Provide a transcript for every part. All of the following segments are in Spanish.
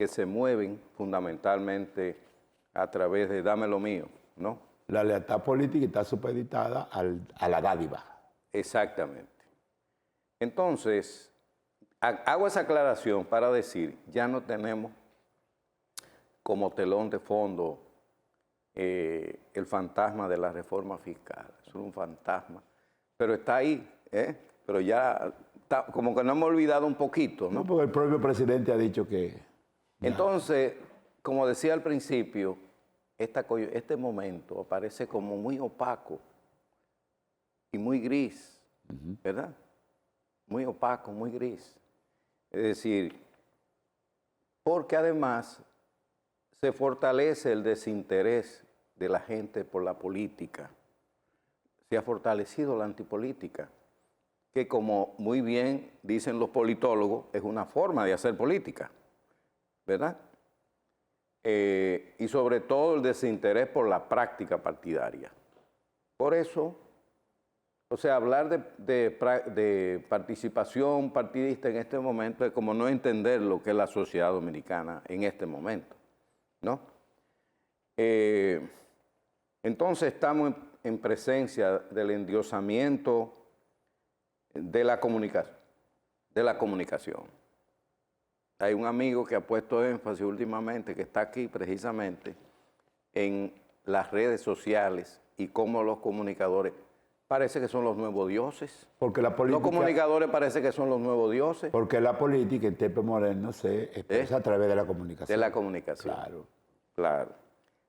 que se mueven fundamentalmente a través de dame lo mío, ¿no? La lealtad política está supeditada a la dádiva. Exactamente. Entonces, hago esa aclaración para decir, ya no tenemos como telón de fondo el fantasma de la reforma fiscal. Es un fantasma, pero está ahí, ¿eh? Pero ya está, como que no hemos olvidado un poquito, ¿no? No, porque el propio presidente ha dicho que... Entonces, como decía al principio, este momento parece como muy opaco y muy gris, ¿verdad? Muy opaco, muy gris. Es decir, porque además se fortalece el desinterés de la gente por la política. Se ha fortalecido la antipolítica, que como muy bien dicen los politólogos, es una forma de hacer política, ¿verdad? Y sobre todo el desinterés por la práctica partidaria. Por eso, o sea, hablar de participación partidista en este momento es como no entender lo que es la sociedad dominicana en este momento, ¿no? Entonces estamos en presencia del endiosamiento de la comunicación. Hay un amigo que ha puesto énfasis últimamente, que está aquí precisamente, en las redes sociales y cómo los comunicadores parece que son los nuevos dioses. Porque la política, los comunicadores parece que son los nuevos dioses. Porque la política en tiempos modernos se expresa a través de la comunicación. De la comunicación. Claro. Claro,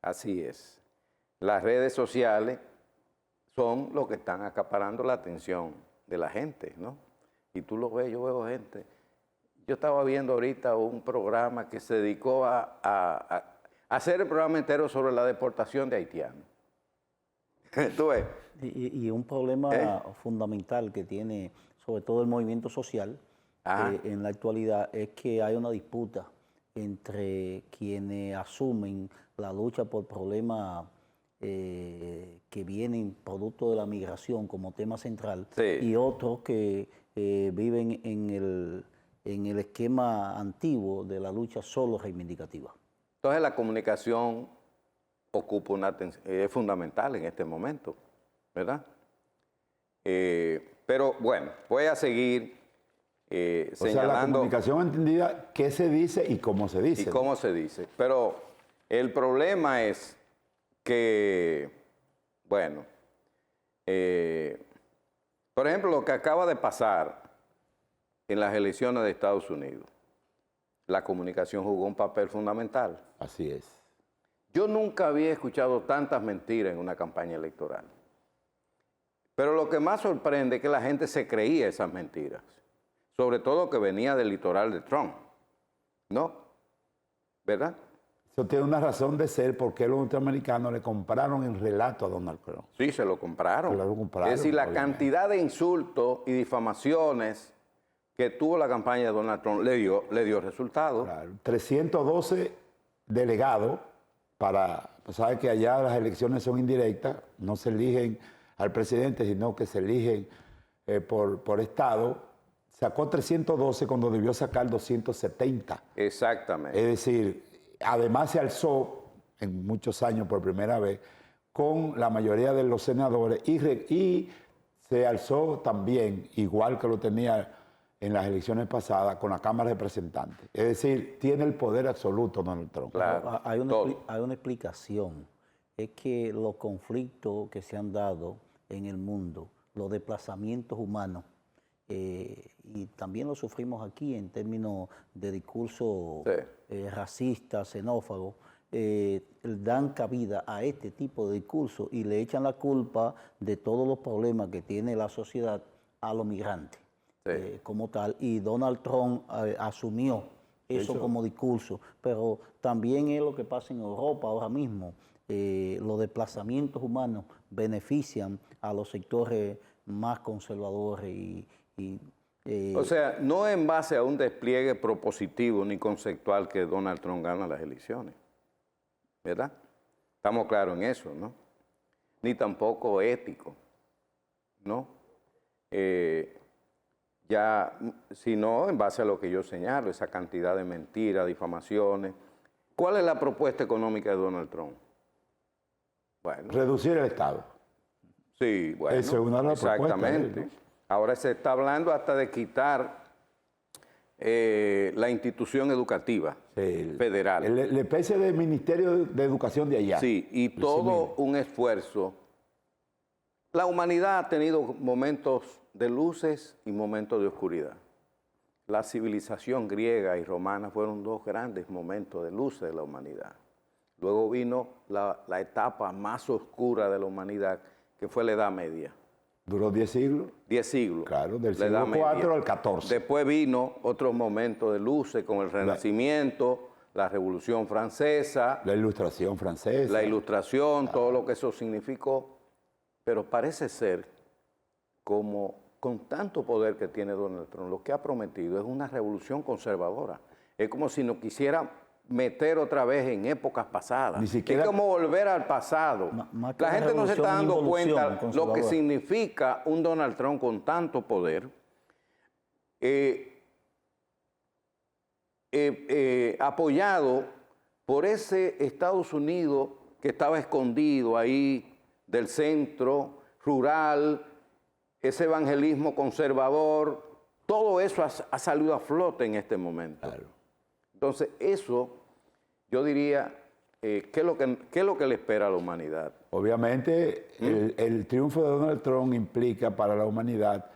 así es. Las redes sociales son los que están acaparando la atención de la gente, ¿no? Y tú lo ves, yo veo gente. Yo estaba viendo ahorita un programa que se dedicó a hacer el programa entero sobre la deportación de haitianos. ¿Tú ves? Y un problema fundamental que tiene sobre todo el movimiento social en la actualidad es que hay una disputa entre quienes asumen la lucha por problemas que vienen producto de la migración como tema central y otros que viven en el esquema antiguo de la lucha solo reivindicativa. Entonces la comunicación ocupa es fundamental en este momento, ¿verdad? Pero bueno, voy a seguir señalando... O sea, la comunicación entendida, qué se dice y cómo se dice. Y cómo se dice. Pero el problema es que, bueno, por ejemplo, lo que acaba de pasar en las elecciones de Estados Unidos, la comunicación jugó un papel fundamental. Así es. Yo nunca había escuchado tantas mentiras en una campaña electoral. Pero lo que más sorprende es que la gente se creía esas mentiras, sobre todo que venía del litoral de Trump, ¿no? ¿Verdad? Eso tiene una razón de ser porque los norteamericanos le compraron el relato a Donald Trump. Sí, se lo compraron. Se lo compraron, es decir, la obviamente. cantidad de insultos y difamaciones que tuvo la campaña de Donald Trump le dio resultados. Claro. 312 delegados para... Sabes que allá las elecciones son indirectas, no se eligen al presidente, sino que se eligen por estado. Sacó 312 cuando debió sacar 270. Exactamente. Es decir, además se alzó en muchos años por primera vez con la mayoría de los senadores y se alzó también, igual que lo tenía en las elecciones pasadas, con la Cámara de Representantes. Es decir, tiene el poder absoluto Donald Trump. Claro, Hay una explicación. Es que los conflictos que se han dado en el mundo, los desplazamientos humanos, y también lo sufrimos aquí en términos de discurso racista, xenófago, dan cabida a este tipo de discursos y le echan la culpa de todos los problemas que tiene la sociedad a los migrantes como tal. Y Donald Trump asumió eso como discurso, pero también es lo que pasa en Europa ahora mismo. Los desplazamientos humanos benefician a los sectores más conservadores o sea, no en base a un despliegue propositivo ni conceptual que Donald Trump gana las elecciones, ¿verdad? Estamos claros en eso, ¿no? Ni tampoco ético, ¿no? ya, sino en base a lo que yo señalo, esa cantidad de mentiras, difamaciones. ¿Cuál es la propuesta económica de Donald Trump? Bueno, Reducir el Estado. sí, bueno, Esa es una de las propuestas, exactamente. ¿no? Ahora se está hablando hasta de quitar la institución educativa federal. La especie de Ministerio de Educación de allá. Sí, y todo un esfuerzo. La humanidad ha tenido momentos de luces y momentos de oscuridad. La civilización griega y romana fueron dos grandes momentos de luces de la humanidad. Luego vino la etapa más oscura de la humanidad, que fue la Edad Media. ¿Duró 10 siglos? 10 siglos. Claro, del la Edad siglo IV Media. al XIV. Después vino otro momento de luces con el Renacimiento, la Revolución Francesa, La Ilustración francesa. la Ilustración, todo lo que eso significó. Pero parece ser como con tanto poder que tiene Donald Trump, lo que ha prometido es una revolución conservadora. Es como si nos quisiera meter otra vez en épocas pasadas. Ni siquiera- Es como volver al pasado. Más que La una gente no se está revolución, dando involución cuenta lo que conservadora. significa un Donald Trump con tanto poder, apoyado por ese Estados Unidos que estaba escondido ahí del centro rural, ese evangelismo conservador, todo eso ha salido a flote en este momento. Claro. Entonces, eso, yo diría, ¿qué es lo que le espera a la humanidad? Obviamente, el triunfo de Donald Trump implica para la humanidad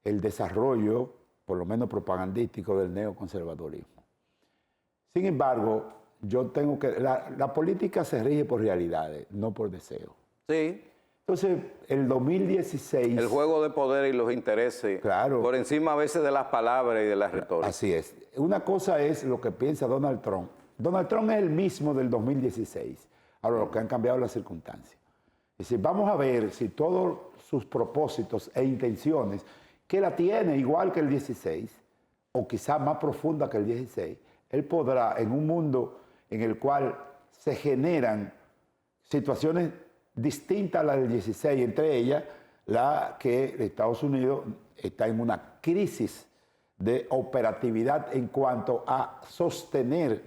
el desarrollo, por lo menos propagandístico, del neoconservadurismo. Sin embargo, yo tengo que... La política se rige por realidades, no por deseos. Sí, Entonces, el 2016... el juego de poder y los intereses, Claro. por encima a veces de las palabras y de la retórica. Así es. Una cosa es lo que piensa Donald Trump. Donald Trump es el mismo del 2016. Ahora, lo que han cambiado las circunstancias. Es decir, vamos a ver si todos sus propósitos e intenciones, que la tiene igual que el 16, o quizá más profunda que el 16, él podrá, en un mundo en el cual se generan situaciones distintas a las del 16, entre ellas la que Estados Unidos está en una crisis de operatividad en cuanto a sostener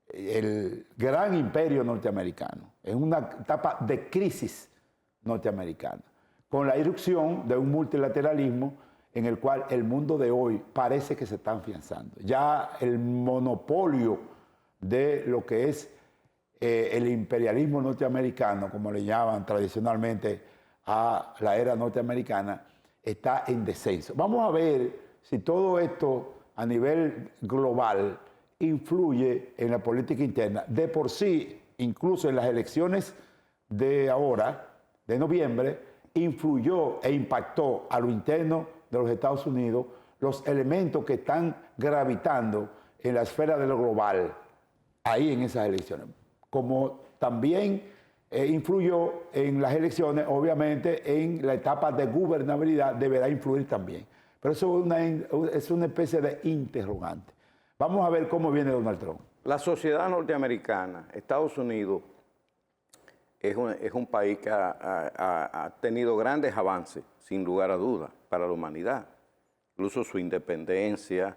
el gran imperio norteamericano, en una etapa de crisis norteamericana, con la irrupción de un multilateralismo en el cual el mundo de hoy parece que se está afianzando. Ya el monopolio de lo que es el imperialismo norteamericano, como le llaman tradicionalmente a la era norteamericana, está en descenso. Vamos a ver si todo esto a nivel global influye en la política interna. De por sí, incluso en las elecciones de ahora, de noviembre, influyó e impactó a lo interno de los Estados Unidos los elementos que están gravitando en la esfera de lo global, ahí en esas elecciones. Como también influyó en las elecciones, obviamente en la etapa de gobernabilidad deberá influir también. Pero eso es una especie de interrogante. Vamos a ver cómo viene Donald Trump. La sociedad norteamericana, Estados Unidos, es un país que ha tenido grandes avances, sin lugar a dudas, para la humanidad. Incluso su independencia,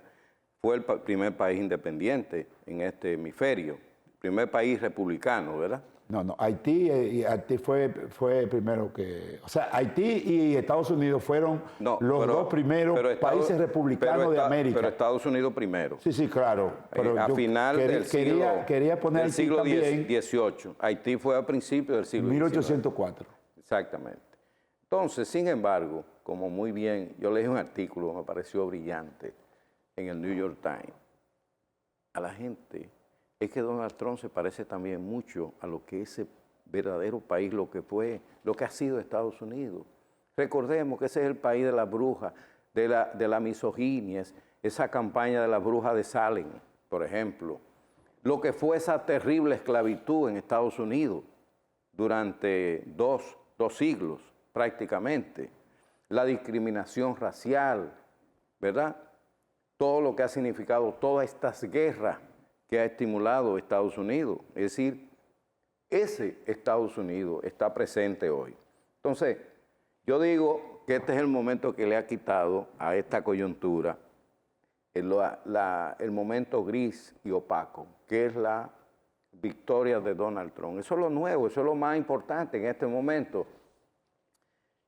fue el primer país independiente en este hemisferio, el primer país republicano, ¿verdad? No, Haití fue primero que... O sea, Haití y Estados Unidos fueron los dos primeros países republicanos de América. Pero Estados Unidos primero. Sí, claro. Pero a final del siglo, quería poner del siglo también, XVIII. Haití fue a principios del siglo 1804. Exactamente. Entonces, sin embargo, como muy bien, yo leí un artículo, me pareció brillante, en el New York Times. A la gente... es que Donald Trump se parece también mucho a lo que ese verdadero país, lo que ha sido Estados Unidos. Recordemos que ese es el país de las brujas, de la misoginia, esa campaña de las brujas de Salem, por ejemplo. Lo que fue esa terrible esclavitud en Estados Unidos durante dos siglos prácticamente. La discriminación racial, ¿verdad? Todo lo que ha significado todas estas guerras que ha estimulado Estados Unidos. Es decir, ese Estados Unidos está presente hoy. Entonces, yo digo que este es el momento que le ha quitado a esta coyuntura el momento gris y opaco, que es la victoria de Donald Trump. Eso es lo nuevo, eso es lo más importante en este momento.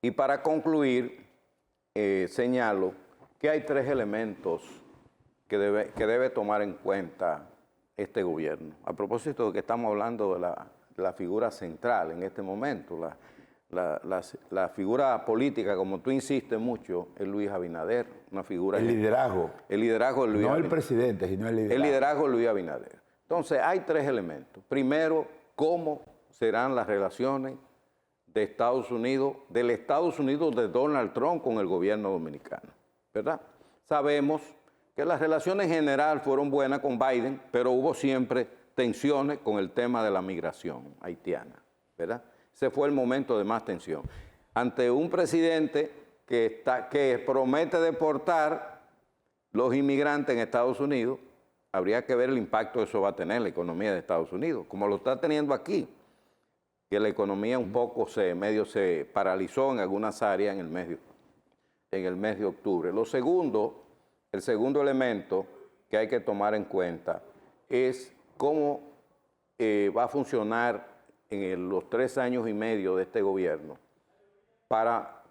Y para concluir, señalo que hay 3 elementos que debe tomar en cuenta este gobierno. A propósito de que estamos hablando de la figura central en este momento, la figura política, como tú insistes mucho, es Luis Abinader, una figura... El liderazgo. El liderazgo de Luis Abinader. No el presidente, sino el liderazgo. El liderazgo de Luis Abinader. Entonces, hay 3 elementos. Primero, cómo serán las relaciones de Estados Unidos, del Estados Unidos de Donald Trump con el gobierno dominicano, ¿verdad? Sabemos que las relaciones en general fueron buenas con Biden, pero hubo siempre tensiones con el tema de la migración haitiana, ¿verdad? Ese fue el momento de más tensión. Ante un presidente que promete deportar los inmigrantes en Estados Unidos, habría que ver el impacto que eso va a tener en la economía de Estados Unidos, como lo está teniendo aquí, que la economía un poco medio se paralizó en algunas áreas en el mes de octubre. El segundo elemento que hay que tomar en cuenta es cómo va a funcionar en los 3 años y medio de este gobierno para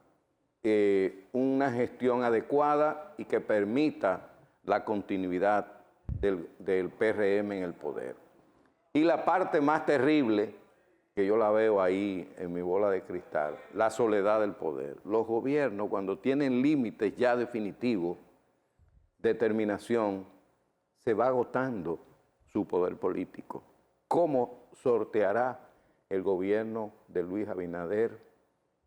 una gestión adecuada y que permita la continuidad del PRM en el poder. Y la parte más terrible, que yo la veo ahí en mi bola de cristal, la soledad del poder. Los gobiernos, cuando tienen límites ya definitivos, determinación, se va agotando su poder político. ¿Cómo sorteará el gobierno de Luis Abinader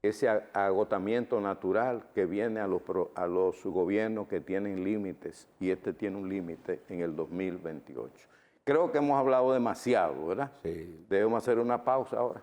ese agotamiento natural que viene a los gobiernos que tienen límites, y este tiene un límite en el 2028? Creo que hemos hablado demasiado, ¿verdad? Sí. Debemos hacer una pausa ahora.